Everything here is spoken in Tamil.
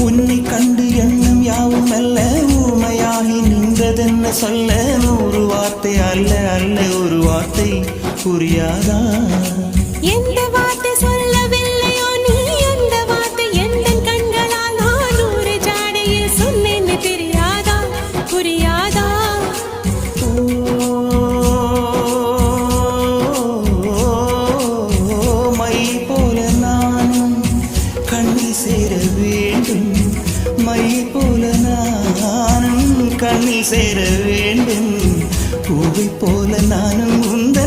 உன்னை கண்டு எண்ணம் யாவும் அல்ல ஊமையாகி நின்றதென்ன சொல்ல 100 வார்த்தை அல்ல அல்ல ஒரு வார்த்தை புரியாதா எந்த வார்த்தை சொல்லவில்லையோ நீ அந்த வார்த்தை எந்த கண்களால் நான் 100 ஜாடையில் சொன்னேன்னு தெரியாதா புரியாதா மை போல நானும் கண்ணில் சேர வேண்டும் மை போல நானும் கண்ணில் சேர வேண்டும் பூவை போல நானும் உந்த